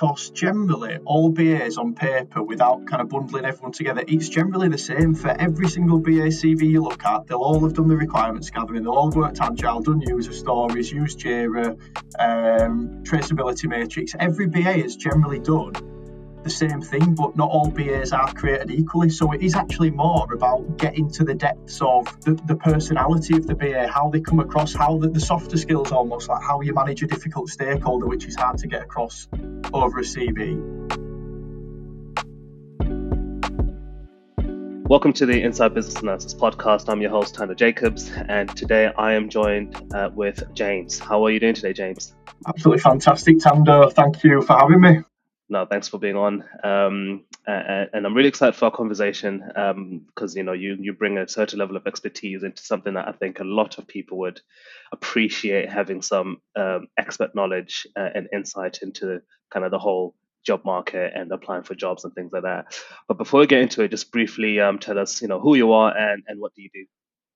because generally all BAs on paper, without kind of bundling everyone together, it's generally the same for every single BA CV you look at. They'll all have done the requirements gathering, they'll all worked agile, done user stories, used Jira, traceability matrix. Every BA has generally done the same thing, but not all BAs are created equally. So it is actually more about getting to the depths of the personality of the BA, how they come across, how the softer skills, almost like how you manage a difficult stakeholder, which is hard to get across over a CV. Welcome to the Inside Business Analyst podcast. I'm your host, Tanner Jacobs, and today I am joined with James. How are you doing today, James? Absolutely fantastic, Tando. Thank you for having me. No, thanks for being on. And I'm really excited for our conversation because you bring a certain level of expertise into something that I think a lot of people would appreciate, having some expert knowledge and insight into kind of the whole job market and applying for jobs and things like that. But before we get into it, just briefly tell us, who you are and what do you do?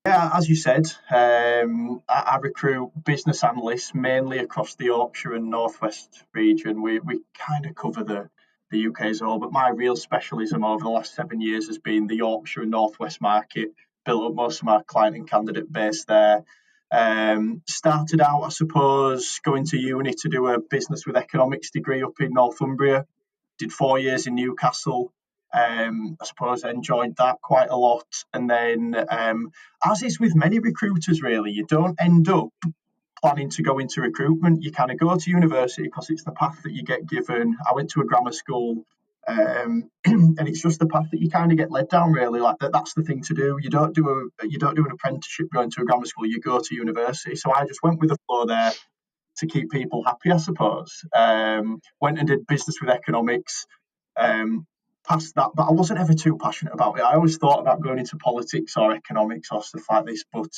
Yeah, as you said, I recruit business analysts mainly across the Yorkshire and Northwest region. We kind of cover the UK as a whole, but my real specialism over the last 7 years has been the Yorkshire and Northwest market. Built up most of my client and candidate base there. Started out, I suppose, going to uni to do a business with economics degree up in Northumbria. Did 4 years in Newcastle. I suppose I enjoyed that quite a lot. And then, as is with many recruiters, really, you don't end up planning to go into recruitment. You kind of go to university because it's the path that you get given. I went to a grammar school, and it's just the path that you kind of get led down. Really, like that's the thing to do. You don't do an apprenticeship going to a grammar school. You go to university. So I just went with the flow there to keep people happy, I suppose. Went and did business with economics. Past that, but I wasn't ever too passionate about it. I always thought about going into politics or economics or stuff like this, but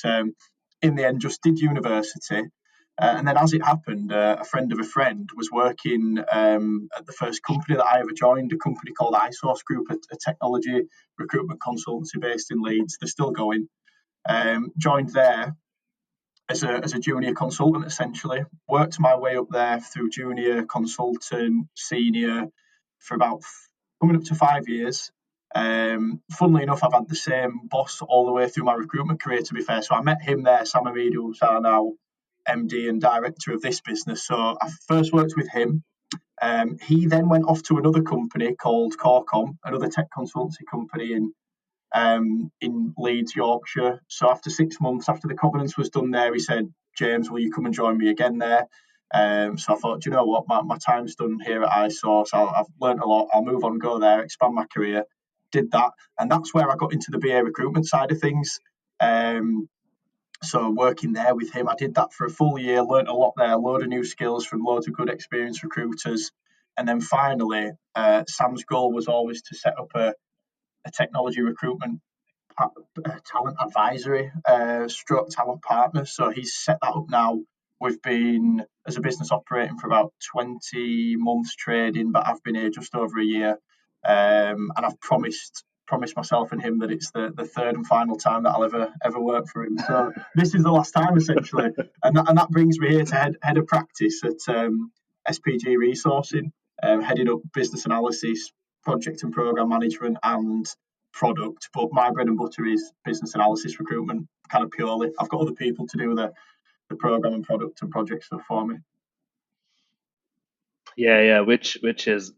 in the end, just did university. And then, as it happened, a friend of a friend was working at the first company that I ever joined, a company called iSource Group, a technology recruitment consultancy based in Leeds. They're still going. Joined there as a junior consultant, essentially. Worked my way up there through junior, consultant, senior for about coming up to 5 years. Funnily enough, I've had the same boss all the way through my recruitment career, to be fair. So I met him there, Sam Amid, who's now MD and director of this business. So I first worked with him. He then went off to another company called Corcom, another tech consultancy company in Leeds, Yorkshire. So after 6 months, after the covenants was done there, he said, James, will you come and join me again there? So I thought, do you know what, my time's done here at iSource. I've learned a lot. I'll move on, go there, expand my career. Did that. And that's where I got into the BA recruitment side of things. So working there with him, I did that for a full year, learned a lot there, a load of new skills from loads of good experienced recruiters. And then finally, Sam's goal was always to set up a technology recruitment talent advisory stroke talent partner. So he's set that up now. We've been, as a business, operating for about 20 months trading, but I've been here just over a year. And I've promised myself and him that it's the third and final time that I'll ever work for him. So this is the last time, essentially. And that brings me here to head of practice at SPG Resourcing, heading up business analysis, project and program management, and product. But my bread and butter is business analysis recruitment, kind of purely. I've got other people to do the program and product and project stuff for me. Yeah, which is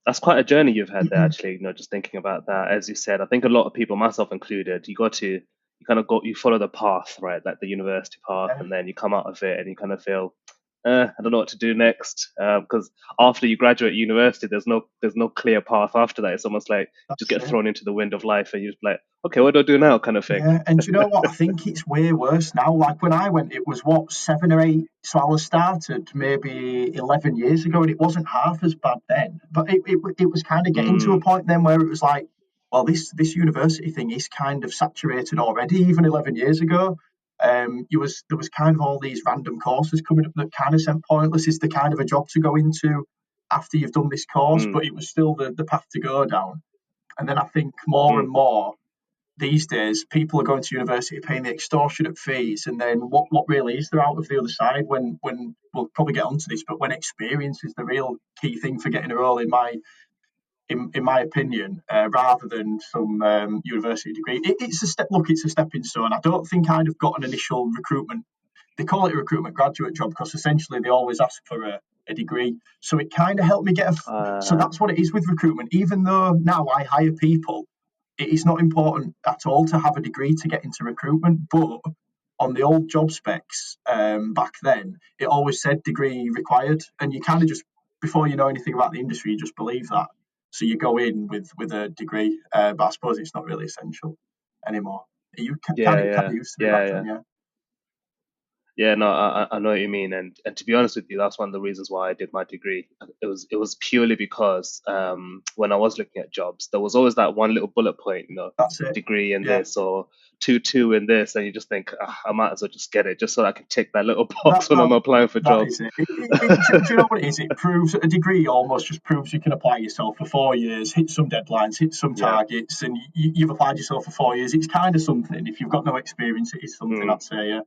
that's quite a journey you've had there, actually. Just thinking about that, as you said, I think a lot of people, myself included, you follow the path, right, like the university path, and then you come out of it and you kind of feel, I don't know what to do next, because after you graduate university, there's no clear path after that. It's almost like you just get thrown into the wind of life, and you're just like, okay, what do I do now, kind of thing. Yeah, and do you know what? I think it's way worse now. Like when I went, it was 7 or 8. So I was started maybe 11 years ago, and it wasn't half as bad then. But it was kind of getting to a point then where it was like, well, this university thing is kind of saturated already. Even 11 years ago, there was kind of all these random courses coming up that kind of seemed pointless. It's the kind of a job to go into after you've done this course, but it was still the path to go down. And then I think more and more, these days people are going to university paying the extortionate fees, and then what really is there out of the other side when we'll probably get onto this, but when experience is the real key thing for getting a role, in my opinion, rather than some university degree. It's a step. Look, it's a stepping stone. I don't think I'd have got an initial recruitment. They call it a recruitment graduate job because essentially they always ask for a degree. So it kind of helped me get a. So Uh, that's what it is with recruitment. Even though now I hire people, it is not important at all to have a degree to get into recruitment. But on the old job specs back then, it always said degree required, and you kind of just before you know anything about the industry, you just believe that. So you go in with a degree, but I suppose it's not really essential anymore. You yeah, kind of yeah, used to be back yeah, then, yeah. yeah. Yeah, no, I know what you mean, and to be honest with you, that's one of the reasons why I did my degree. It was purely because when I was looking at jobs, there was always that one little bullet point, That's it. degree in Yeah, this or two in this, and you just think, I might as well just get it just so I can tick that little that box when I'm that applying for that jobs. is it. Do you know what it is? It proves a degree almost just proves you can apply yourself for 4 years, hit some deadlines, hit some Yeah. targets, and you've applied yourself for 4 years. It's kind of something. If you've got no experience, it is something. Mm. I'd say, yeah.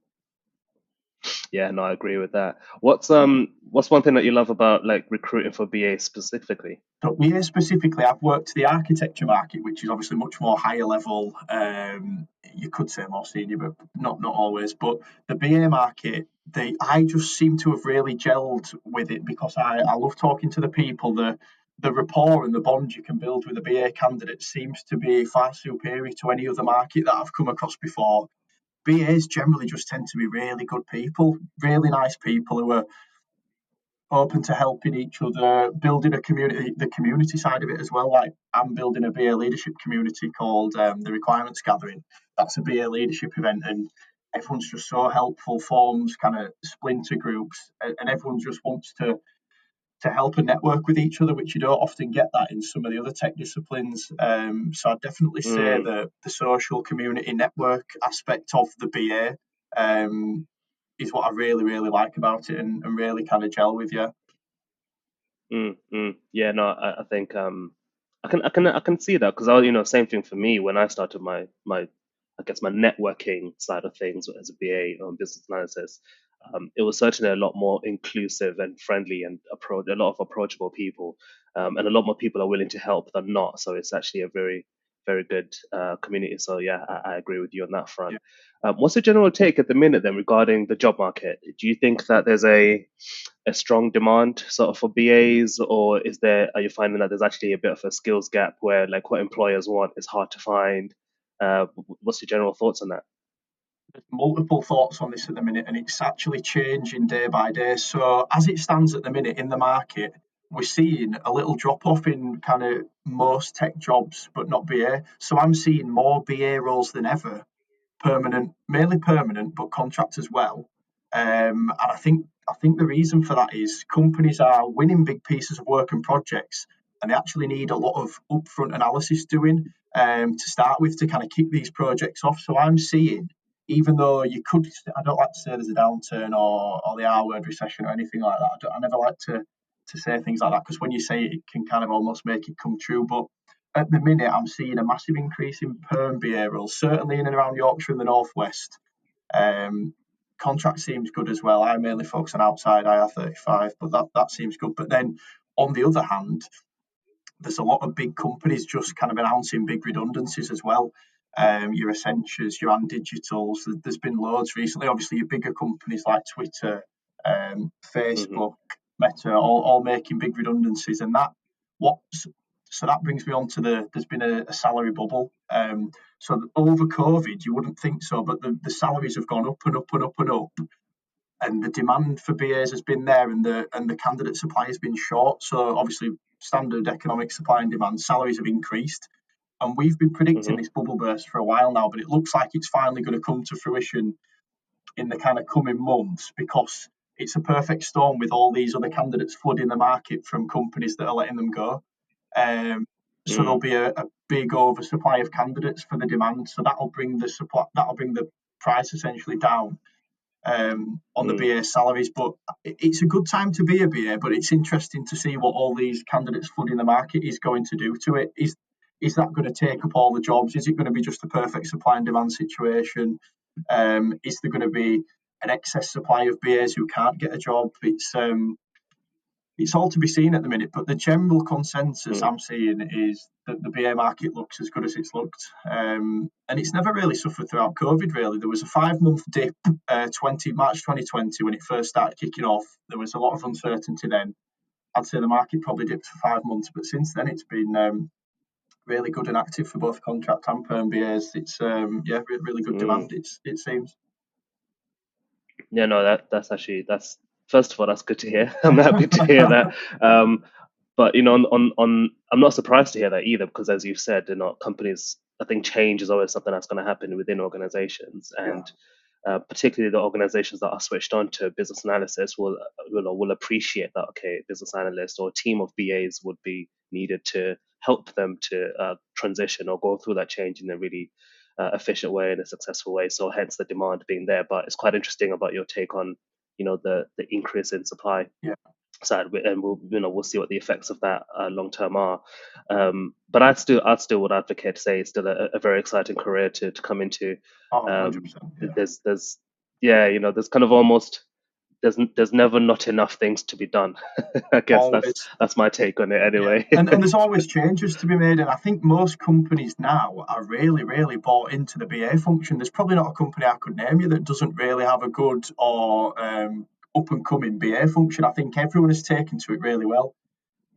Yeah, no, I one that. What's one thing that you love about like recruiting for BA specifically? So here specifically, I've worked the architecture market, which is obviously much more higher level. You could say more senior, but not always. But the BA market, I just seem to have really gelled with it because I love talking to the people. The rapport and the bond you can build with a BA candidate seems to be far superior to any other market that I've come across before. BAs generally just tend to be really good people, really nice people who are open to helping each other, building a community, the community side of it as well. Like I'm building a BA leadership community called the Requirements Gathering. That's a BA leadership event, and everyone's just so helpful. Forms kind of splinter groups, and everyone just wants to help and network with each other, which you don't often get that in some of the other tech disciplines. So I'd definitely say Mm, that the social community network aspect of the BA is what I really, really like about it and really kind of gel with you. Yeah, no, I think I can see that because same thing for me when I started my I guess my networking side of things as a BA on business analysis. It was certainly a lot more inclusive and friendly and a lot of approachable people, and a lot more people are willing to help than not. So it's actually a very very good community. So yeah, I agree with you on that front. Yeah. What's the general take at the minute then regarding the job market? Do you think that there's a strong demand sort of for BAs, or are you finding that there's actually a bit of a skills gap where like what employers want is hard to find? What's your general thoughts on that? There's multiple thoughts on this at the minute, and it's actually changing day by day. So, as it stands at the minute in the market, we're seeing a little drop off in kind of most tech jobs, but not BA. So, I'm seeing more BA roles than ever, permanent, mainly permanent, but contract as well. And I think the reason for that is companies are winning big pieces of work and projects, and they actually need a lot of upfront analysis doing to start with to kind of kick these projects off. So I'm seeing, even though I don't like to say there's a downturn or the R word recession or anything like that. I never like to say things like that because when you say it, it can kind of almost make it come true. But at the minute, I'm seeing a massive increase in perm BA roles, certainly in and around Yorkshire and the Northwest. Um, Contract seems good as well. I mainly focus on outside IR35, but that seems good. But then on the other hand, there's a lot of big companies just kind of announcing big redundancies as well. Your Accentures, your and Digitals. There's been loads recently. Obviously, your bigger companies like Twitter, Hmm. Facebook, Meta, all making big redundancies, and what so that brings me on to there's been a salary bubble. So over COVID, you wouldn't think so, but the salaries have gone up and up and up and up, and the demand for BAs has been there, and the candidate supply has been short. So obviously, standard economic supply and demand, salaries have increased, and we've been predicting Hmm. this bubble burst for a while now, but it looks like it's finally going to come to fruition in the kind of coming months because it's a perfect storm with all these other candidates flooding the market from companies that are letting them go. Um, so there'll Mm, be a big oversupply of candidates for the demand. So that'll bring the supply, that'll bring the price essentially down on the mm, BA salaries. But it's a good time to be a BA. But it's interesting to see what all these candidates flooding the market is going to do to it. is that going to take up all the jobs? Is it going to be just a perfect supply and demand situation? Is there going to be an excess supply of BAs who can't get a job? It's all to be seen at the minute, but the general consensus I'm seeing is that the BA market looks as good as it's looked. And it's never really suffered throughout COVID, really. There was a 5-month dip, March 2020, when it first started kicking off. There was a lot of uncertainty then. I'd say the market probably dipped for 5 months, but since then it's been really good and active for both contract and perm BAs. It's really good demand, it seems. Yeah, no, that's first of all, that's good to hear. I'm happy to hear that. But on I'm not surprised to hear that either, because as you've said, companies, I think change is always something that's going to happen within organizations, and particularly the organizations that are switched on to business analysis will appreciate that. Okay, business analyst or a team of BAs would be needed to help them to transition or go through that change in a really efficient way, in a successful way. So hence the demand being there. But it's quite interesting about your take on the increase in supply side, and we'll see what the effects of that long term are. But I'd still would advocate to say it's still a very exciting career to come into. 100%, There's kind of almost there's never not enough things to be done. I guess always. that's my take on it anyway. And there's always changes to be made, and I think most companies now are really, really bought into the BA function. There's probably not a company I could name you that doesn't really have a good or up and coming BA function. I think everyone has taken to it really well.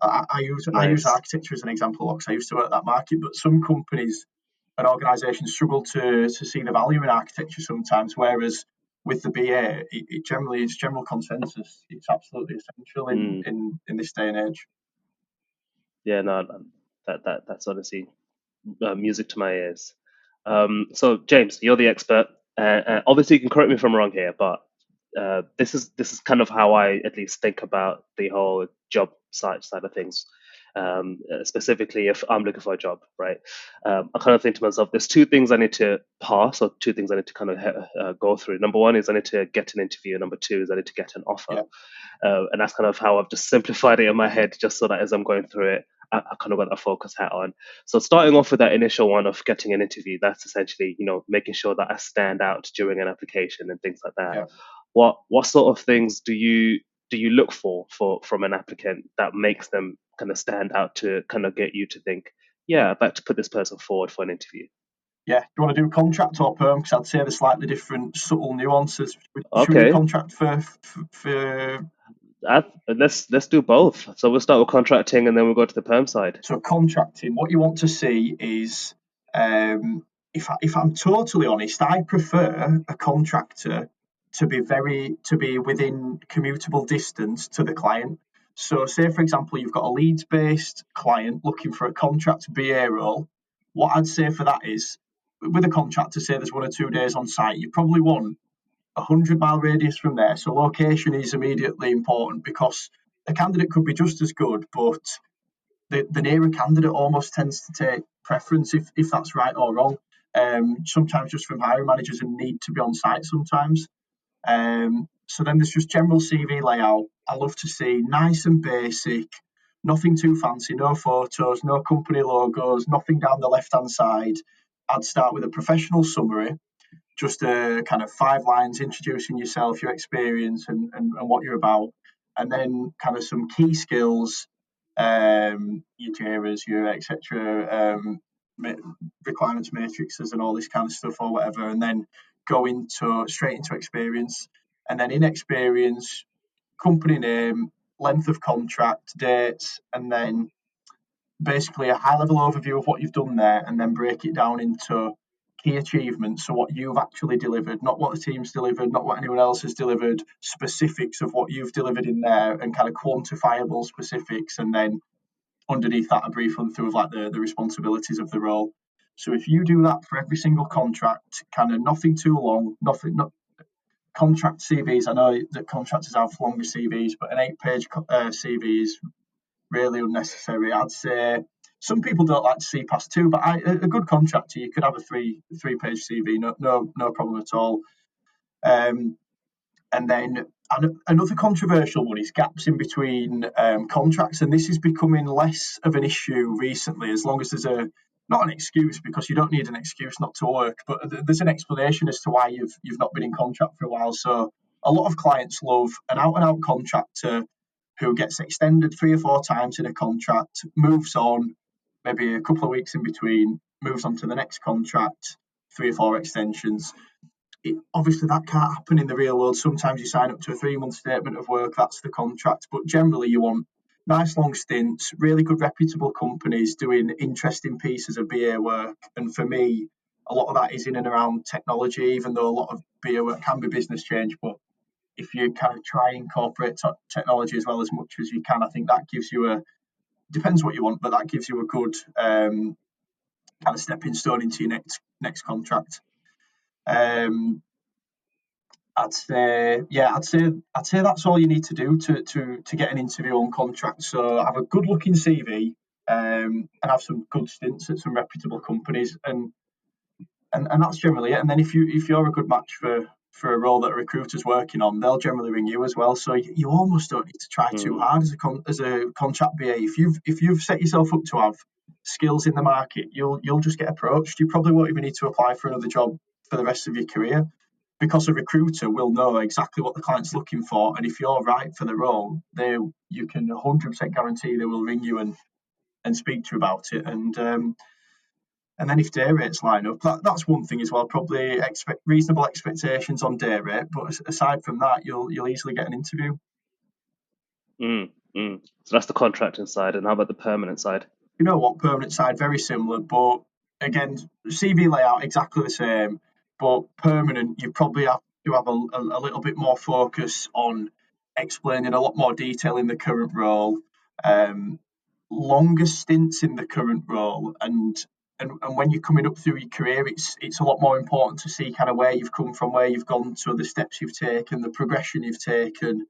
I use architecture as an example because I used to work that market, but some companies and organisations struggle to see the value in architecture sometimes, whereas with the BA, it generally is general consensus. It's absolutely essential in this day and age. Yeah, no, that's honestly music to my ears. So James, you're the expert. Obviously, you can correct me if I'm wrong here, but this is kind of how I at least think about the whole job side of things. Specifically, if I'm looking for a job, right? I kind of think to myself, there's two things I need to pass, or two things I need to kind of go through. Number one is I need to get an interview. Number two is I need to get an offer. And that's kind of how I've just simplified it in my head, just so that as I'm going through it, I kind of got that focus hat on. So starting off with that initial one of getting an interview, that's essentially, making sure that I stand out during an application and things like that. Yeah. What sort of things do you look for from an applicant that makes them kind of stand out to kind of get you to think, yeah, I'd like to put this person forward for an interview? Yeah, do you want to do contract or perm? Because I'd say there's slightly different subtle nuances. Should we Okay. do contract for Let's do both. So we'll start with contracting and then we'll go to the perm side. So contracting, what you want to see is, if I'm totally honest, I prefer a contractor to be within commutable distance to the client. So say, for example, you've got a Leeds-based client looking for a contract BA role. What I'd say for that is, with a contractor, say there's 1 or 2 days on site, you probably want 100-mile radius from there. So location is immediately important, because a candidate could be just as good, but the nearer candidate almost tends to take preference, if that's right or wrong. Sometimes just from hiring managers and need to be on site sometimes. So then there's just general CV layout. I love to see nice and basic, nothing too fancy, no photos, no company logos, nothing down the left-hand side. I'd start with a professional summary, just a kind of 5 lines introducing yourself, your experience, and what you're about, and then kind of some key skills, your JIRAs, your etc., requirements matrices, and all this kind of stuff, or whatever, and then go straight into experience, and then in experience, company name, length of contract, dates, and then basically a high-level overview of what you've done there, and then break it down into key achievements. So what you've actually delivered, not what the team's delivered, not what anyone else has delivered, specifics of what you've delivered in there, and kind of quantifiable specifics. And then underneath that, a brief run through of like the responsibilities of the role. So if you do that for every single contract, kind of nothing too long, not contract CVs. I know that contractors have longer CVs, but an 8-page CV is really unnecessary. I'd say some people don't like to see past 2, but a good contractor, you could have a 3-page CV, no problem at all. And then another controversial one is gaps in between contracts, and this is becoming less of an issue recently, as long as there's not an excuse, because you don't need an excuse not to work, but there's an explanation as to why you've not been in contract for a while. So a lot of clients love an out and out contractor who gets extended 3 or 4 times in a contract, moves on, maybe a couple of weeks in between, moves on to the next contract, 3 or 4 extensions. Obviously that can't happen in the real world. Sometimes you sign up to a 3-month statement of work, that's the contract, but generally you want nice long stints, really good reputable companies doing interesting pieces of BA work. And for me, a lot of that is in and around technology, even though a lot of BA work can be business change. But if you kind of try and incorporate technology as well as much as you can, I think that gives you depends what you want, but that gives you a good kind of stepping stone into your next contract. I'd say that's all you need to do to get an interview on contract. So have a good looking CV, and have some good stints at some reputable companies, and that's generally it. And then if you're a good match for a role that a recruiter's working on, they'll generally ring you as well. So you almost don't need to try too hard as a contract BA. If you've set yourself up to have skills in the market, you'll just get approached. You probably won't even need to apply for another job for the rest of your career, because a recruiter will know exactly what the client's looking for, and if you're right for the role, you can 100% guarantee they will ring you and speak to you about it. And then if day rates line up, that's one thing as well. Probably expect reasonable expectations on day rate, but aside from that, you'll easily get an interview. So that's the contracting side. And how about the permanent side? You know what, permanent side, very similar, but again, CV layout exactly the same. But permanent, you probably have to have a little bit more focus on explaining a lot more detail in the current role, longer stints in the current role, and when you're coming up through your career, it's a lot more important to see kind of where you've come from, where you've gone to, the steps you've taken, the progression you've taken.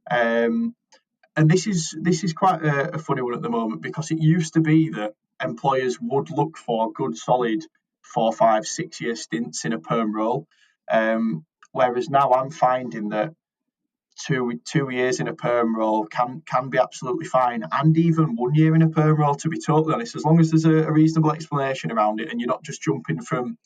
And this is quite a funny one at the moment, because it used to be that employers would look for good, solid 4, 5, 6 year stints in a perm role, whereas now I'm finding that 2 years in a perm role can be absolutely fine, and even 1 year in a perm role, to be totally honest, as long as there's a reasonable explanation around it, and you're not just jumping from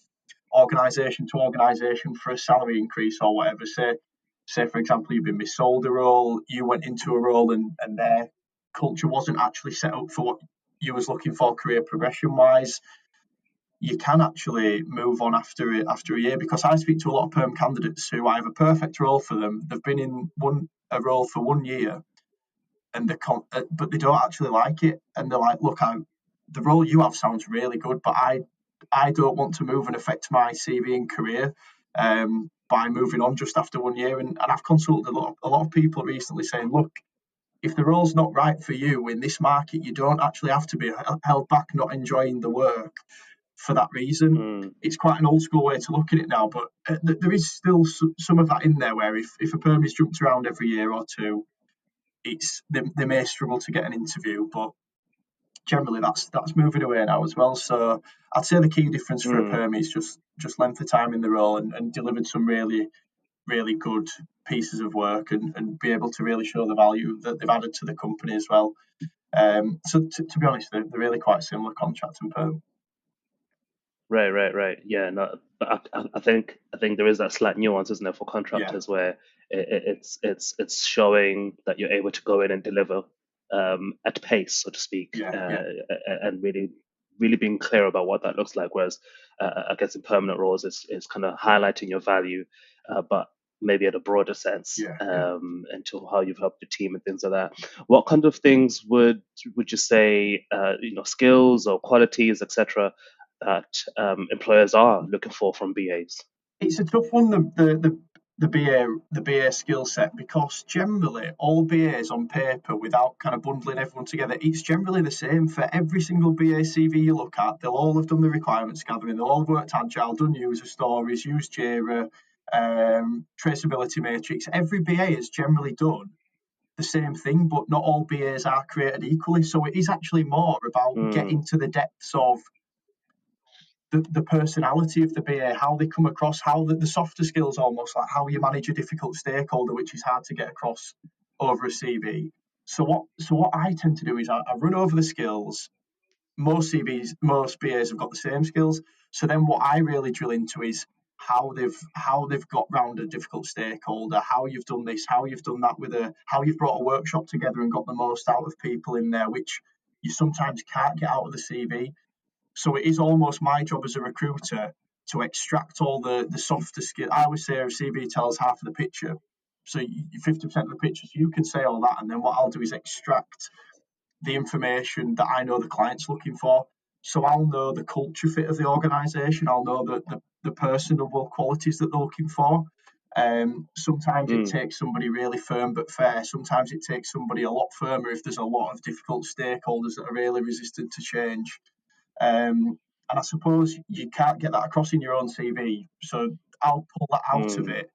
organisation to organisation for a salary increase or whatever. Say for example, you've been missold a role, you went into a role and their culture wasn't actually set up for what you was looking for career progression wise. You can actually move on after a year, because I speak to a lot of perm candidates who I have a perfect role for them. They've been in a role for 1 year, and but they don't actually like it, and they're like, look, the role you have sounds really good, but I don't want to move and affect my CV and career by moving on just after 1 year. And I've consulted a lot of people recently saying, look, if the role's not right for you in this market, you don't actually have to be held back not enjoying the work for that reason. It's quite an old school way to look at it now, but there is still some of that in there, where if a perm is jumped around every year or two, they may struggle to get an interview, but generally that's moving away now as well. So I'd say the key difference for a perm is just length of time in the role, and delivered some really, really good pieces of work, and be able to really show the value that they've added to the company as well. So to be honest, they're really quite similar, contract and perm. Right. Yeah, no, but I think there is that slight nuance, isn't there, for contractors, where it's showing that you're able to go in and deliver at pace, so to speak, and really being clear about what that looks like. Whereas I guess in permanent roles, it's kind of highlighting your value, but maybe at a broader sense, into how you've helped the team and things like that. What kind of things would you say, skills or qualities, etc., that employers are looking for from BAs? It's a tough one, the BA skill set, because generally all BAs on paper, without kind of bundling everyone together, it's generally the same for every single BA CV you look at. They'll all have done the requirements gathering, they'll all have worked agile, done user stories, used Jira, traceability matrix. Every BA has generally done the same thing, but not all BAs are created equally. So it is actually more about getting to the depths of the personality of the BA, how they come across, how the softer skills, almost like how you manage a difficult stakeholder, which is hard to get across over a CV. So what I tend to do is I run over the skills, most BAs have got the same skills. So then what I really drill into is how they've got round a difficult stakeholder, how you've done this, how you've done that how you've brought a workshop together and got the most out of people in there, which you sometimes can't get out of the CV. So it is almost my job as a recruiter to extract all the softer skills. I always say a CV tells half of the picture. So 50% of the picture, so you can say all that, and then what I'll do is extract the information that I know the client's looking for. So I'll know the culture fit of the organisation. I'll know the personable qualities that they're looking for. Sometimes it Mm, takes somebody really firm but fair. Sometimes it takes somebody a lot firmer if there's a lot of difficult stakeholders that are really resistant to change. And I suppose you can't get that across in your own CV. So I'll pull that out of mm. it.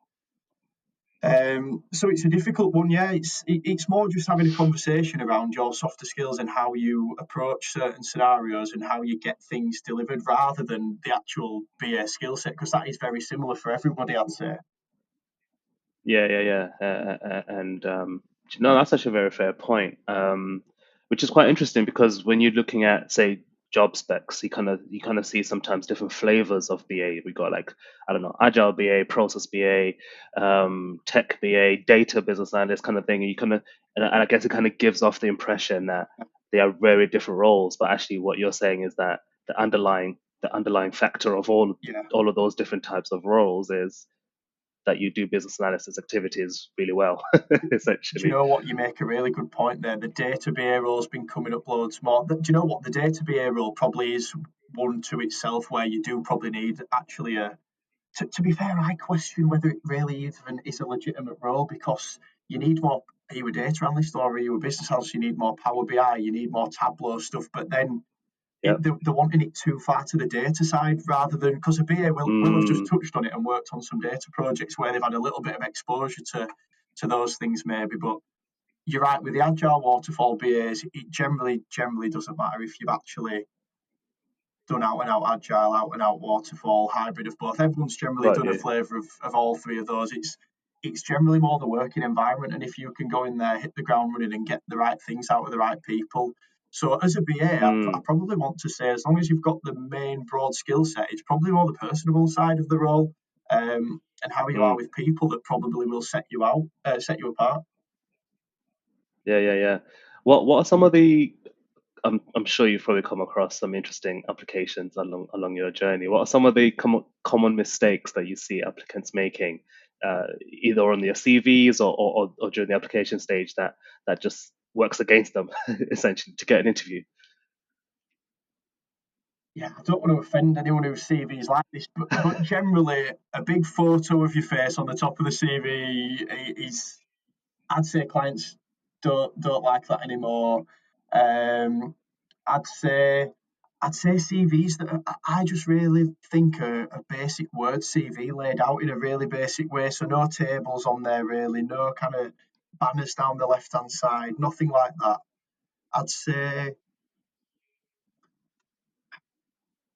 So it's a difficult one, yeah. It's more just having a conversation around your softer skills and how you approach certain scenarios and how you get things delivered, rather than the actual BA skill set, because that is very similar for everybody, I'd say. Yeah. And no, that's actually a very fair point. Which is quite interesting because when you're looking at, say, job specs, you kind of see sometimes different flavors of BA. We got like, I don't know, agile BA, process BA, tech BA, data business analyst kind of thing. And you kind of, and I guess it kind of gives off the impression that they are very different roles. But actually, what you're saying is that the underlying factor of Yeah. all of those different types of roles is that you do business analysis activities really well, Do you essentially. know what? You make a really good point there. The data BA role's been coming up loads more. Do you know what? The data BA role probably is one to itself where you do probably need actually a. To be fair, I question whether it really even is a legitimate role, because you need more. Are you a data analyst or are you a business analyst? You need more Power BI, you need more Tableau stuff, but then Yeah. they're wanting it too far to the data side, rather than, because a BA will have just Mm, touched on it and worked on some data projects where they've had a little bit of exposure to those things maybe. But you're right, with the agile waterfall BAs, it generally doesn't matter if you've actually done out and out agile, out and out waterfall, hybrid of both. Everyone's generally got done a you. flavour of all three of those. It's generally more the working environment, and if you can go in there, hit the ground running, and get the right things out of the right people. So as a BA, I Mm, probably want to say, as long as you've got the main broad skill set, it's probably more the personable side of the role, and how you are mm. with people, that probably will set you apart. Yeah. What are some of the I'm sure you've probably come across some interesting applications along your journey. What are some of the common mistakes that you see applicants making, either on their CVs or during the application stage that just works against them, essentially, to get an interview? Yeah, I don't want to offend anyone whose CV is like this, but generally, a big photo of your face on the top of the CV is, I'd say, clients don't like that anymore. Um, I'd say CVs that I just really think a basic word CV laid out in a really basic way, so no tables on there really, no kind of banners down the left hand side, nothing like that. I'd say,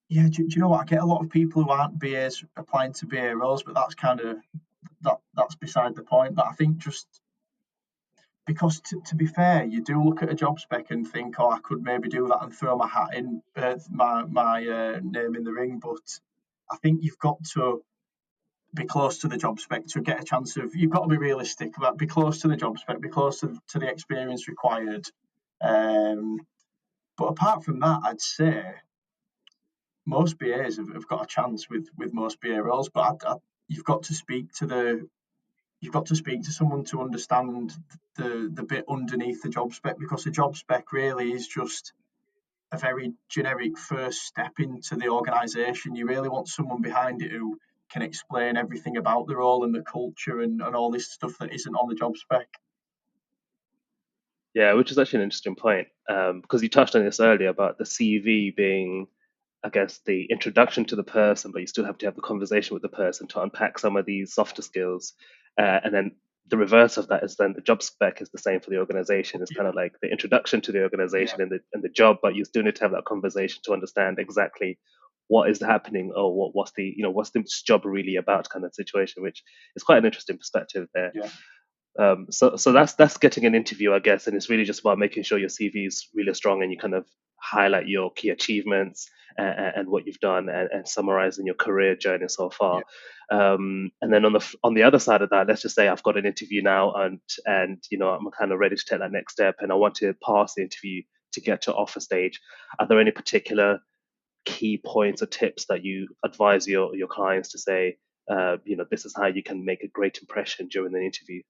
yeah. Do you know what? I get a lot of people who aren't BAs applying to BA roles, but that's kind of that's beside the point. But I think just because, to be fair, you do look at a job spec and think, oh, I could maybe do that and throw my hat in, my name in the ring. But I think you've got to be close to the job spec to get a chance of. You've got to be realistic about, be close to the job spec, be close to the experience required. Um, but apart from that, I'd say most BAs have got a chance with most BA roles. But you've got to speak to someone to understand the bit underneath the job spec, because the job spec really is just a very generic first step into the organisation. You really want someone behind it who can explain everything about the role and the culture and all this stuff that isn't on the job spec. Yeah, which is actually an interesting point, because you touched on this earlier about the CV being, I guess, the introduction to the person, but you still have to have the conversation with the person to unpack some of these softer skills. And then the reverse of that is then the job spec is the same for the organization. It's kind Yeah, of like the introduction to the yeah, organization and the job, but you still need to have that conversation to understand exactly what is happening or what's this job really about kind of situation, which is quite an interesting perspective there. yeah. So that's getting an interview, I guess, and it's really just about making sure your CV is really strong and you kind of highlight your key achievements and what you've done, and summarizing your career journey so far. Yeah. And then on the other side of that, let's just say I've got an interview now, and I'm kind of ready to take that next step, and I want to pass the interview to get to offer stage. Are there any particular key points or tips that you advise your clients to say, this is how you can make a great impression during the interview?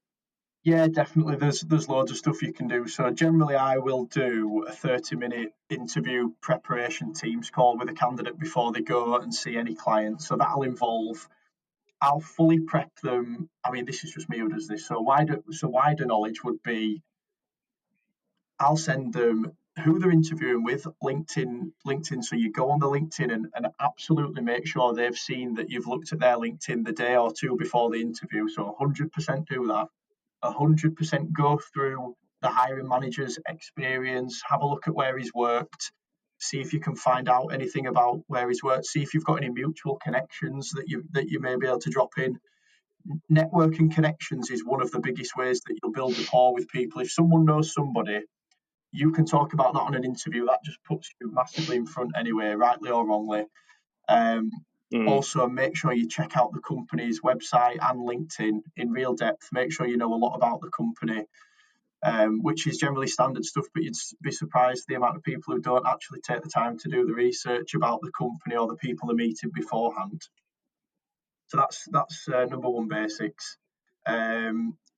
Yeah, definitely. There's loads of stuff you can do. So generally, I will do a 30-minute interview preparation Teams call with a candidate before they go and see any client. So that'll involve, I'll fully prep them. I mean, this is just me who does this. So wider knowledge would be, I'll send them who they're interviewing with, LinkedIn. So you go on the LinkedIn and absolutely make sure they've seen that you've looked at their LinkedIn the day or two before the interview. So 100% do that. 100% go through the hiring manager's experience, have a look at where he's worked, see if you can find out anything about where he's worked, see if you've got any mutual connections that you may be able to drop in. Networking connections is one of the biggest ways that you'll build rapport with people. If someone knows somebody, you can talk about that on an interview. That just puts you massively in front anyway, rightly or wrongly. Um, Mm, Also, make sure you check out the company's website and LinkedIn in real depth. Make sure you know a lot about the company, which is generally standard stuff, but you'd be surprised the amount of people who don't actually take the time to do the research about the company or the people they're meeting beforehand. So that's number one basics.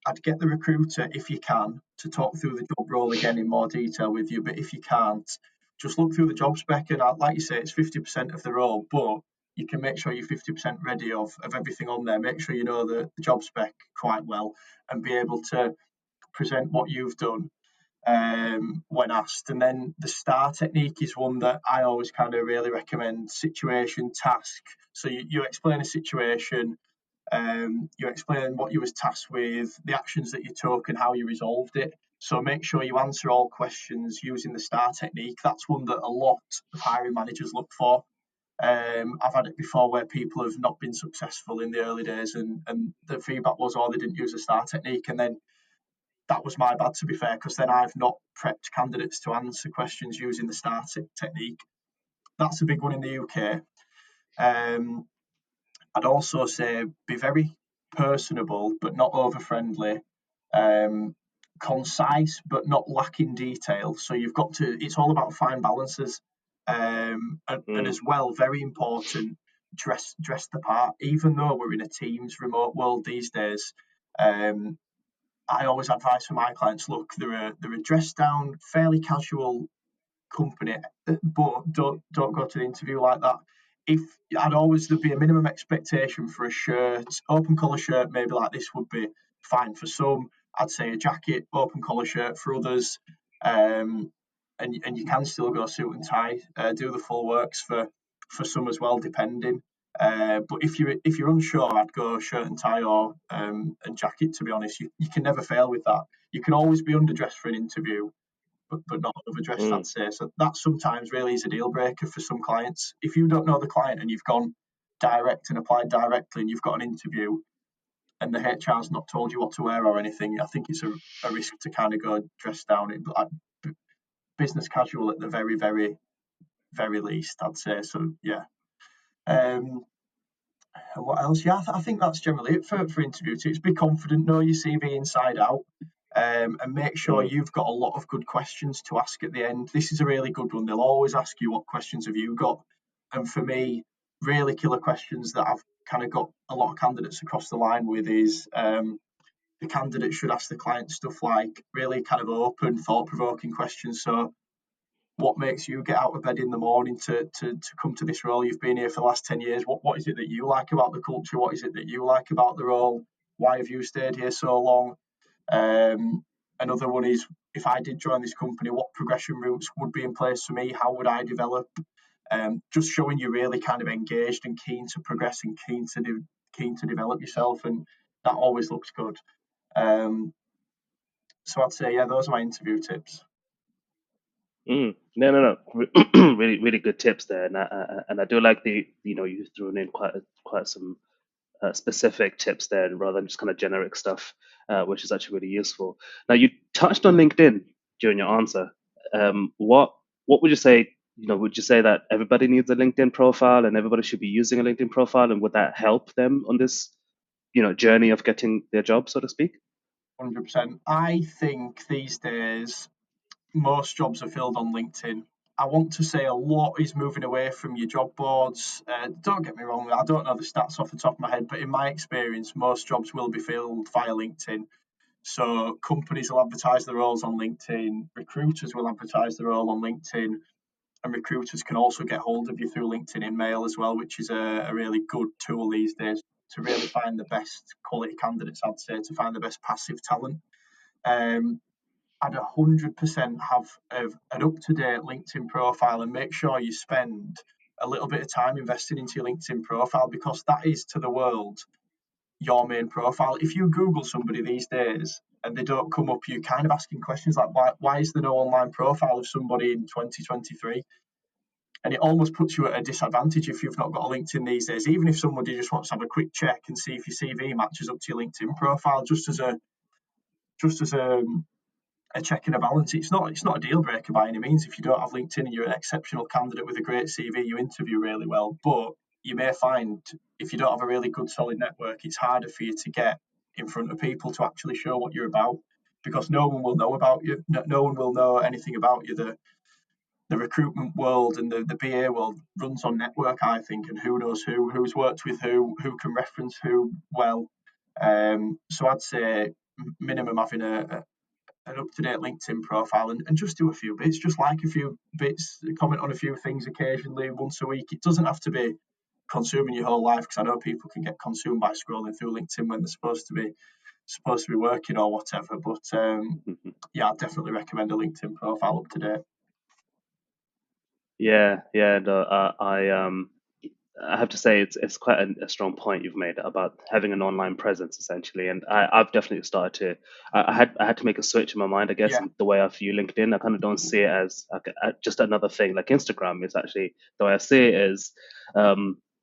I'd get the recruiter, if you can, to talk through the job role again in more detail with you. But if you can't, just look through the job spec, and like you say, it's 50% of the role, but you can make sure you're 50% ready of everything on there. Make sure you know the job spec quite well and be able to present what you've done when asked. And then the STAR technique is one that I always kind of really recommend: situation, task. So you explain a situation, you explain what you was tasked with, the actions that you took, and how you resolved it. So make sure you answer all questions using the STAR technique. That's one that a lot of hiring managers look for. I've had it before where people have not been successful in the early days, and the feedback was, oh, they didn't use the STAR technique. And then that was my bad, to be fair, because then I've not prepped candidates to answer questions using the STAR technique. That's a big one in the UK. Um, I'd also say be very personable, but not over friendly. Um, Concise, but not lacking detail. So you've got to. It's all about fine balances, and mm, as well, very important. Dress the part. Even though we're in a Teams remote world these days, um, I always advise for my clients: look, they're a dressed down, fairly casual company, but don't go to the interview like that. If I'd always There'd be a minimum expectation for a shirt, open collar shirt, maybe like this would be fine for some. I'd say a jacket, open collar shirt for others, and you can still go suit and tie. Do the full works for some as well, depending. But if you're unsure, I'd go shirt and tie or and jacket. To be honest, you can never fail with that. You can always be underdressed for an interview, but not overdressed, mm, I'd say. So that sometimes really is a deal breaker for some clients. If you don't know the client and you've gone direct and applied directly and you've got an interview and the HR's not told you what to wear or anything, I think it's a risk to kind of go dressed down. Like business casual at the very, very, very least, I'd say. So yeah. Um, what else? Yeah, I think that's generally it for interview tips. Be confident, know your CV inside out, and make sure mm, you've got a lot of good questions to ask at the end. This is a really good one. They'll always ask you, what questions have you got? And for me, really killer questions that I've kind of got a lot of candidates across the line with is, the candidate should ask the client stuff like really kind of open, thought provoking questions. So, what makes you get out of bed in the morning to come to this role? You've been here for the last 10 years. What is it that you like about the culture? What is it that you like about the role? Why have you stayed here so long? Um, Another one is, if I did join this company, what progression routes would be in place for me? How would I develop? Just showing you really kind of engaged and keen to progress and keen to develop yourself, and that always looks good. Um, so I'd say, yeah, those are my interview tips. mm. No. Really, really good tips there, and I do like you've thrown in quite some specific tips there, rather than just kind of generic stuff, which is actually really useful. Now, you touched on LinkedIn during your answer. What what would you say? Would you say that everybody needs a LinkedIn profile and everybody should be using a LinkedIn profile, and would that help them on this, journey of getting their job, so to speak? 100%. I think these days most jobs are filled on LinkedIn. I want to say a lot is moving away from your job boards. Don't get me wrong, I don't know the stats off the top of my head, but in my experience, most jobs will be filled via LinkedIn. So companies will advertise their roles on LinkedIn, recruiters will advertise their role on LinkedIn, and recruiters can also get hold of you through LinkedIn email as well, which is a really good tool these days to really find the best quality candidates, I'd say, to find the best passive talent. Um, I'd 100% have an up to date LinkedIn profile and make sure you spend a little bit of time investing into your LinkedIn profile because that is to the world your main profile. If you Google somebody these days and they don't come up, you're kind of asking questions like, why is there no online profile of somebody in 2023? And it almost puts you at a disadvantage if you've not got a LinkedIn these days. Even if somebody just wants to have a quick check and see if your CV matches up to your LinkedIn profile, just as a check and a balance. It's not a deal breaker by any means. If you don't have LinkedIn and you're an exceptional candidate with a great CV, you interview really well. But you may find if you don't have a really good solid network, it's harder for you to get in front of people to actually show what you're about because no one will know about you. No one will know anything about you. The recruitment world and the BA world runs on network, I think, and who knows who's worked with who can reference who well. So I'd say minimum having an up-to-date LinkedIn profile and just do a few bits, just like a few bits, comment on a few things occasionally, once a week. It doesn't have to be consuming your whole life because I know people can get consumed by scrolling through LinkedIn when they're supposed to be working or whatever. But yeah, I'd definitely recommend a LinkedIn profile up to date. Yeah, yeah. No, I have to say it's quite a strong point you've made about having an online presence essentially, and I've definitely started to. I had to make a switch in my mind, I guess, Yeah, in the way I view LinkedIn. I kind of don't see it as like just another thing like Instagram. Is actually the way I see it is,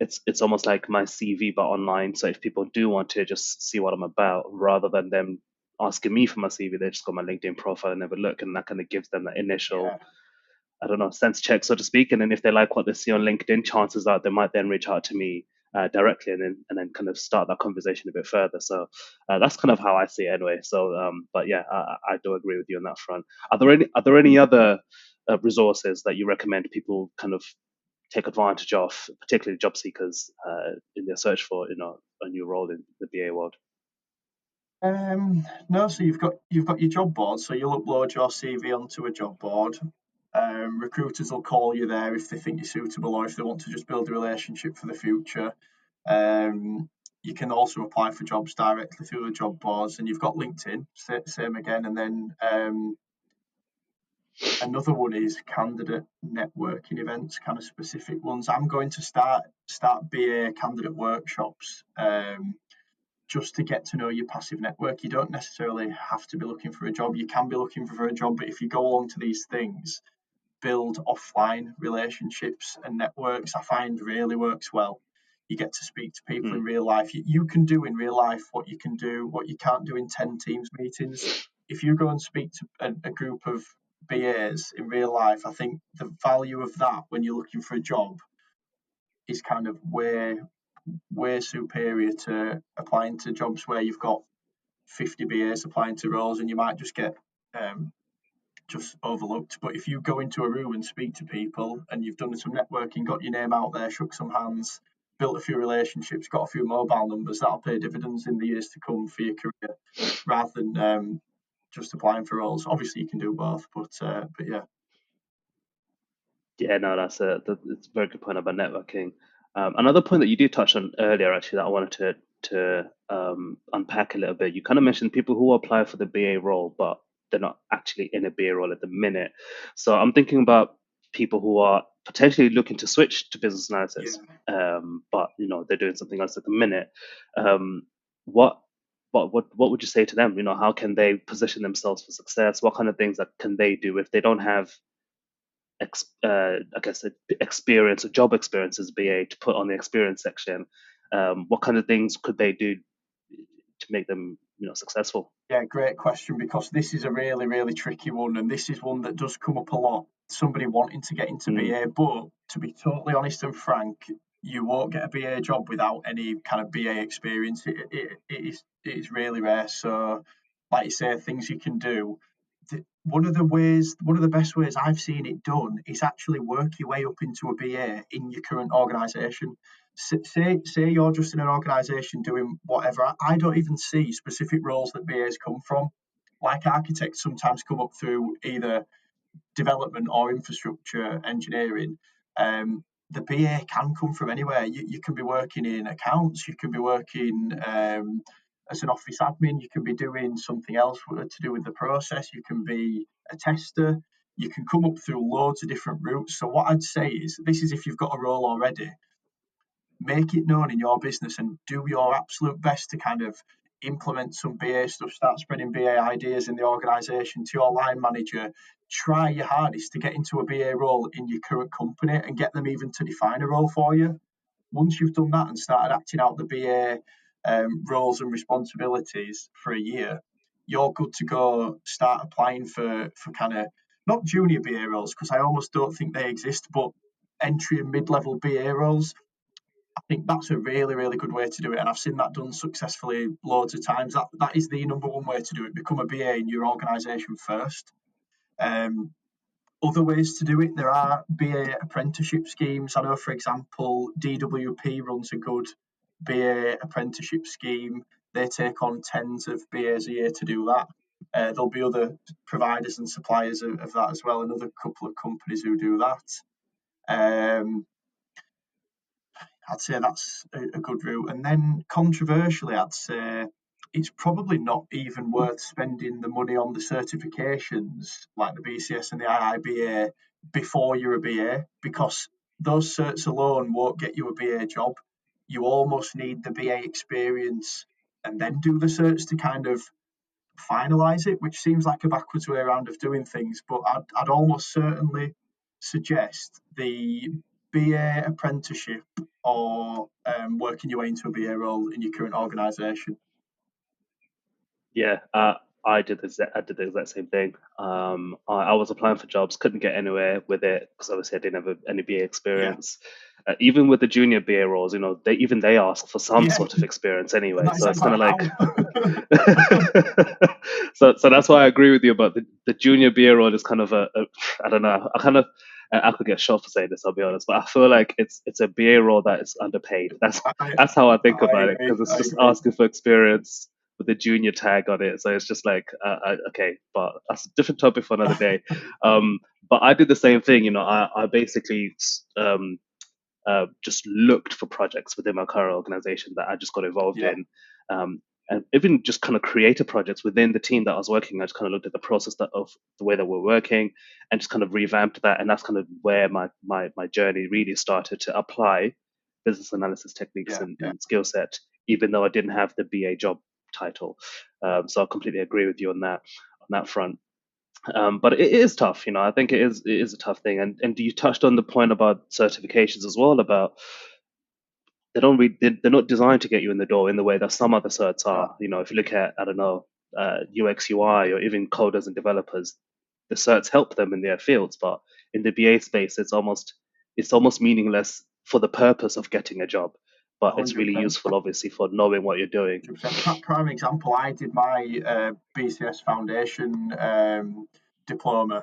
it's almost like my CV but online. So if people do want to just see what I'm about, rather than them asking me for my CV, they just go on my LinkedIn profile and never look, and that kind of gives them that initial, yeah, I don't know, sense check, so to speak. And then if they like what they see on LinkedIn, chances are they might then reach out to me directly, and then kind of start that conversation a bit further. So that's kind of how I see it anyway. So, but yeah, I do agree with you on that front. Are there any other resources that you recommend people kind of take advantage of, particularly job seekers in their search for a new role in the BA world? no, so you've got your job board, so you'll upload your CV onto a job board. Recruiters will call you there if they think you're suitable or if they want to just build a relationship for the future. Um, you can also apply for jobs directly through the job boards, and you've got LinkedIn, same again, and then another one is candidate networking events, kind of specific ones. I'm going to start BA candidate workshops. Just to get to know your passive network. You don't necessarily have to be looking for a job. You can be looking for a job, but if you go along to these things, build offline relationships and networks, I find really works well. You get to speak to people in Mm, real life. You can do in real life what you can do, what you can't do in 10 Teams meetings. If you go and speak to a group of BAs in real life, I think the value of that when you're looking for a job is kind of way superior to applying to jobs where you've got 50 BAs applying to roles and you might just get um, just overlooked. But if you go into a room and speak to people and you've done some networking, got your name out there, shook some hands, built a few relationships, got a few mobile numbers, that'll pay dividends in the years to come for your career rather than just applying for roles. Obviously, you can do both, but yeah. yeah, no, that's a very good point about networking. Another point that you did touch on earlier, actually, that I wanted to unpack a little bit. You kind of mentioned people who apply for the BA role, but they're not actually in a BA role at the minute. So I'm thinking about people who are potentially looking to switch to business Yeah, analysis, but they're doing something else at the minute. Um, what what would you say to them? How can they position themselves for success? What kind of things that can they do if they don't have I guess, experience or job experience as BA to put on the experience section? What kind of things could they do to make them, successful? yeah, great question because this is a really, really tricky one, and this is one that does come up a lot. somebody wanting to get into Mm. BA. But to be totally honest and frank, you won't get a BA job without any kind of BA experience. It is really rare. So, like you say, things you can do. One of the best ways I've seen it done is actually work your way up into a BA in your current organisation. Say you're just in an organisation doing whatever. I don't even see specific roles that BAs come from. Like architects sometimes come up through either development or infrastructure engineering. The BA can come from anywhere. You can be working in accounts, you can be working as an office admin, you can be doing something else to do with the process, you can be a tester, you can come up through loads of different routes. So, what I'd say is, this is if you've got a role already, make it known in your business and do your absolute best to kind of implement some BA stuff, start spreading BA ideas in the organisation to your line manager. Try your hardest to get into a BA role in your current company and get them even to define a role for you. Once you've done that and started acting out the BA roles and responsibilities for a year, you're good to go start applying for kind of not junior BA roles, because I almost don't think they exist, but entry and mid-level BA roles. I think that's a really, really good way to do it, and I've seen that done successfully loads of times. That is the number one way to do it. Become a BA in your organisation first. Um, Other ways to do it, there are BA apprenticeship schemes. I know, for example, DWP runs a good BA apprenticeship scheme. They take on tens of BAs a year to do that. There'll be other providers and suppliers of that as well, another couple of companies who do that. I'd say that's a good route. And then controversially, I'd say it's probably not even worth spending the money on the certifications like the BCS and the IIBA before you're a BA, because those certs alone won't get you a BA job. You almost need the BA experience and then do the certs to kind of finalise it, which seems like a backwards way around of doing things. But I'd almost certainly suggest the BA apprenticeship or working your way into a BA role in your current organisation. Yeah, I did the exact same thing. I was applying for jobs, couldn't get anywhere with it because obviously I didn't have any BA Yeah, experience. Even with the junior BA roles, they ask for some yeah, sort of experience anyway. that's So it's exactly kind of like, how. so that's why I agree with you about the junior BA role is kind of I don't know. I could get shot for saying this, I'll be honest, but I feel like it's a BA role that is underpaid. I, That's how I think I about it agree. because it's I just agree. asking for experience with the junior tag on it. So it's just like, okay, but that's a different topic for another day. But I did the same thing. I basically just looked for projects within my current organization that I just got involved Yeah, in. And even just kind of creative projects within the team that I was working. I just kind of looked at the process of the way that we're working and just kind of revamped that. And that's kind of where my journey really started to apply business analysis techniques yeah, yeah. and skill set, even though I didn't have the BA job title. So I completely agree with you on that front. But it is tough, I think it is a tough thing. And you touched on the point about certifications as well, about they're not designed to get you in the door in the way that some other certs No, are. If you look at, I don't know, UX UI or even coders and developers, the certs help them in their fields, but in the BA space, it's almost meaningless for the purpose of getting a job. But it's really 100%. useful, obviously, for knowing what you're doing. 100%. Prime example, I did my BCS Foundation diploma,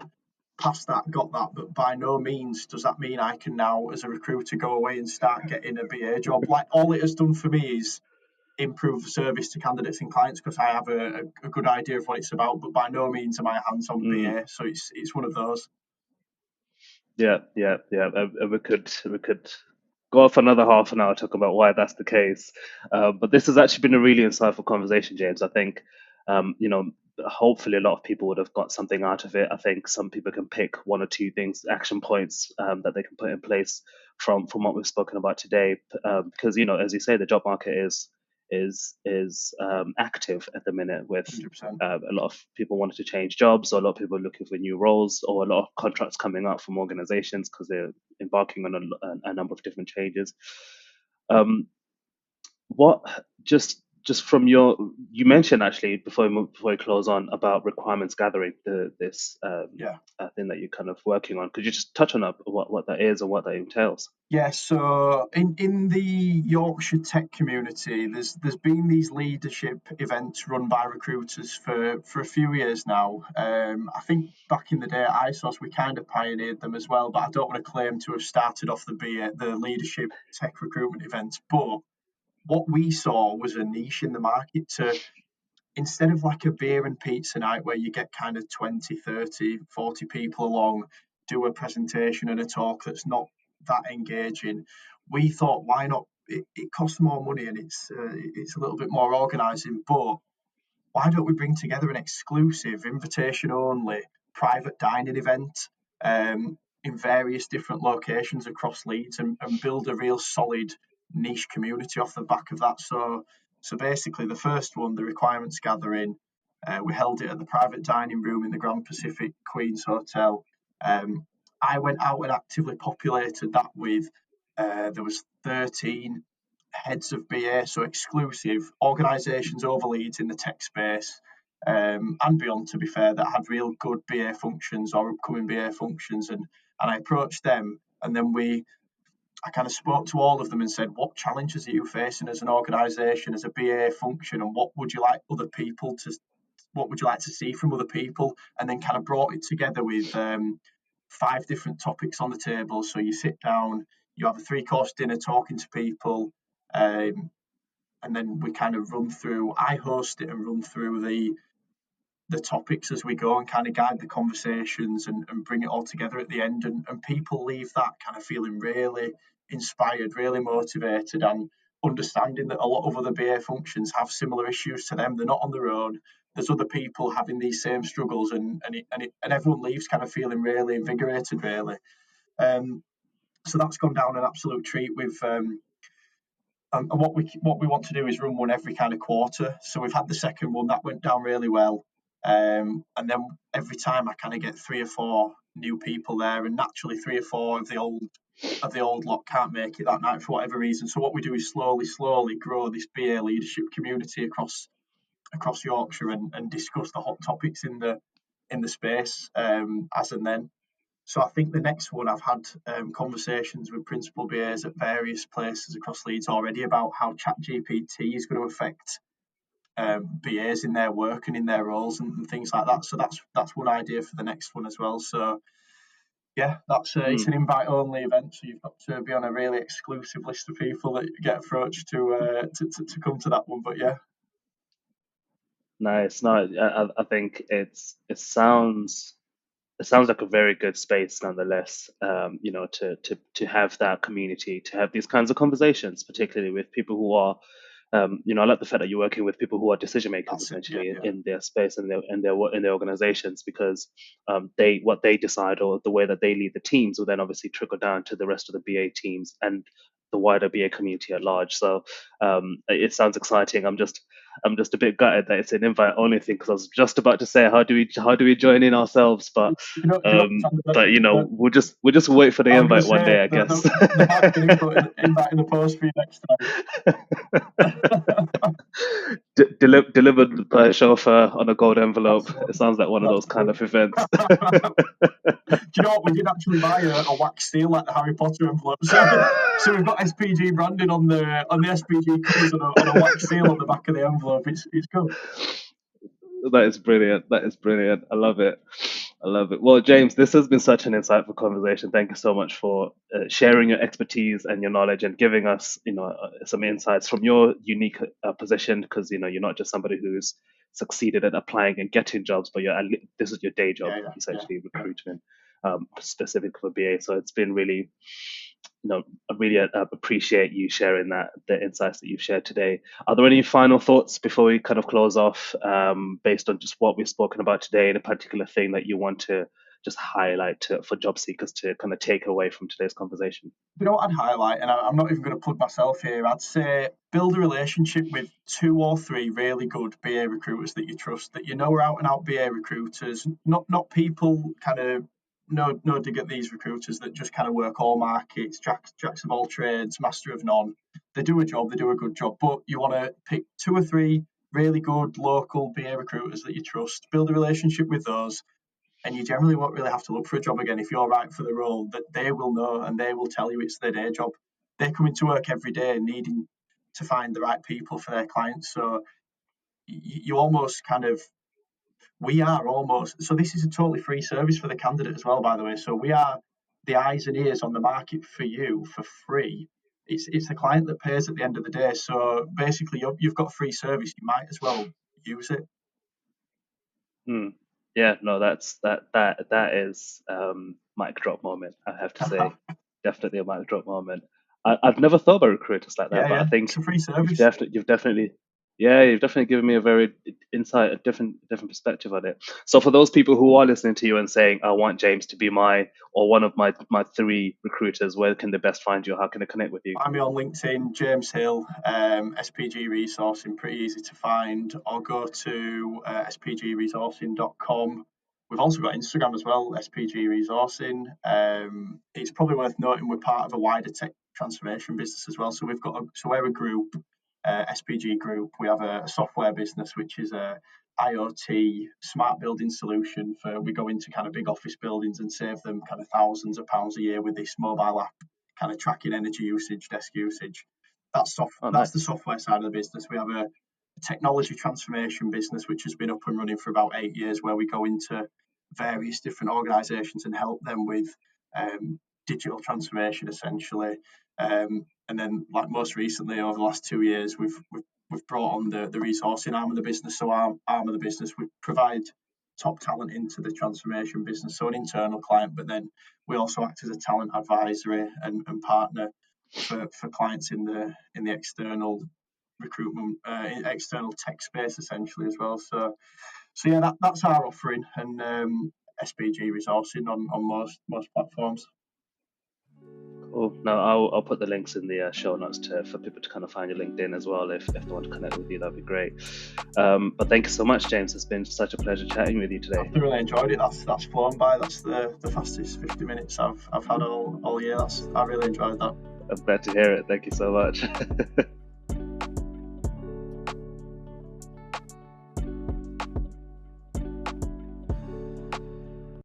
passed that, got that, but by no means does that mean I can now, as a recruiter, go away and start getting a BA job. Like, all it has done for me is improve the service to candidates and clients because I have a good idea of what it's about, but by no means am I a hands-on Mm. BA. So it's one of those. Yeah, yeah, yeah. And we could go off another half an hour talking about why that's the case. But this has actually been a really insightful conversation, James. I think, hopefully a lot of people would have got something out of it. I think some people can pick one or two things, action points that they can put in place from what we've spoken about today. Because as you say, the job market is active at the minute with 100%. a lot of people wanting to change jobs, or a lot of people looking for new roles, or a lot of contracts coming up from organizations because they're embarking on a number of different changes. Um, what just just from you mentioned actually before we close on about requirements gathering, this Yeah. thing that you're kind of working on. Could you just touch on what that is and what that entails? Yeah, so in the Yorkshire tech community, there's been these leadership events run by recruiters for a few years now. I think back in the day at ISOS we kind of pioneered them as well, but I don't want to claim to have started off the leadership tech recruitment events. But what we saw was a niche in the market to, instead of like a beer and pizza night where you get kind of 20, 30, 40 people along, do a presentation and a talk that's not that engaging, we thought, why not? It costs more money and it's a little bit more organising, but why don't we bring together an exclusive, invitation only, private dining event in various different locations across Leeds, and build a real solid niche community off the back of that? So basically, the first one, the requirements gathering, we held it at the private dining room in the Grand Pacific Queen's Hotel. Um, I went out and actively populated that with there was 13 heads of BA, so exclusive organisations over Leeds in the tech space, and beyond, to be fair, that had real good BA functions or upcoming BA functions, and I approached them, and then I kind of spoke to all of them and said, what challenges are you facing as an organisation, as a BA function, and what would you like to see from other people, and then kind of brought it together with 5 different topics on the table. So you sit down, you have a 3-course dinner talking to people, um, and then we kind of I host it and run through the topics as we go and kind of guide the conversations, and bring it all together at the end, and people leave that kind of feeling really inspired, really motivated, and understanding that a lot of other BA functions have similar issues to them. They're not on their own. There's other people having these same struggles, and everyone leaves kind of feeling really invigorated, really. So that's gone down an absolute treat. And what we want to do is run one every kind of quarter. So we've had the second one that went down really well, and then every time I kind of get 3 or 4 new people there, and naturally 3 or 4 of the old lot can't make it that night for whatever reason. So what we do is slowly grow this BA leadership community across Yorkshire, and discuss the hot topics in the space, as and then. So I think the next one, I've had conversations with principal BAs at various places across Leeds already about how ChatGPT is going to affect BAs in their work and in their roles, and things like that. So that's one idea for the next one as well. So yeah, that's it's Mm, an invite only event, so you've got to be on a really exclusive list of people that get approached to come to that one. But yeah, nice. No, I think it sounds like a very good space nonetheless. To have that community, to have these kinds of conversations, particularly with people who are, I like the fact that you're working with people who are decision makers that's it. Yeah, essentially yeah, in their space and in their organizations, because they what they decide or the way that they lead the teams will then obviously trickle down to the rest of the BA teams and the wider BA community at large. So it sounds exciting. I'm just a bit gutted that it's an invite only thing, because I was just about to say how do we join in ourselves, but Tom, we'll just wait for the I was going to invite one say day, I guess. there might be an invite in the post for you next time. Delivered by a chauffeur on a gold envelope. That's it. It sounds like one of That's those kind of events. it. Do you know what? We did actually buy a wax seal like the Harry Potter envelope. So we've got SPG branding on the SPG covers, on a wax seal on the back of the envelope. It's good. That is brilliant. That is brilliant. I love it. I love it. Well, James, this has been such an insightful conversation. Thank you so much for sharing your expertise and your knowledge and giving us, some insights from your unique position. Because you're not just somebody who's succeeded at applying and getting jobs, but this is your day job, Yeah, yeah, essentially recruitment, specific for BA. So it's been really, I really appreciate you sharing the insights that you've shared today. Are there any final thoughts before we kind of close off, based on just what we've spoken about today, and a particular thing that you want to just highlight for job seekers to kind of take away from today's conversation? You know what I'd highlight, and I'm not even going to plug myself here. I'd say build a relationship with 2 or 3 really good BA recruiters that you trust, that are out and out BA recruiters, not people kind of no dig at these recruiters that just kind of work all markets, jacks of all trades, master of none. They do a job, they do a good job, but you want to pick 2 or 3 really good local BA recruiters that you trust, build a relationship with those, and you generally won't really have to look for a job again if you're right for the role. That they will know and they will tell you it's their day job. They come into work every day needing to find the right people for their clients. So you almost kind of we are almost so this is a totally free service for the candidate as well, by the way. So we are the eyes and ears on the market for you for free. It's the client that pays at the end of the day. So basically, you've got free service. You might as well use it. Hmm. Yeah, no, that is mic drop moment, I have to say. Definitely a mic drop moment. I've never thought about recruiters like that, Yeah, but I yeah. think It's a free you've service. definitely you've definitely yeah, you've definitely given me a very insight, a different perspective on it. So for those people who are listening to you and saying, I want James to be my or one of my 3 recruiters, where can they best find you? How can they connect with you? Find me on LinkedIn, James Hill, SPG Resourcing, pretty easy to find, or go to spgresourcing.com. We've also got Instagram as well, SPG Resourcing. It's probably worth noting we're part of a wider tech transformation business as well. So we're a group, SPG Group. We have a software business which is a IoT smart building solution for we go into kind of big office buildings and save them kind of thousands of pounds a year with this mobile app kind of tracking energy usage, desk usage. Oh, That's the nice. software side of the business. We have a technology transformation business which has been up and running for about 8 years, where we go into various different organisations and help them with um, digital transformation, essentially. And then, like most recently, over the last 2 years, we've brought on the resourcing arm of the business. So our arm of the business, we provide top talent into the transformation business, so an internal client, but then we also act as a talent advisory and partner for clients in the external recruitment, external tech space, essentially, as well. So yeah, that's our offering, and SPG resourcing on most platforms. Cool. No, I'll put the links in the show notes for people to kind of find your LinkedIn as well. If they want to connect with you, that'd be great. But thank you so much, James. It's been such a pleasure chatting with you today. I've really enjoyed it. That's flown by. That's the fastest 50 minutes I've had all year. I really enjoyed that. I'm glad to hear it. Thank you so much.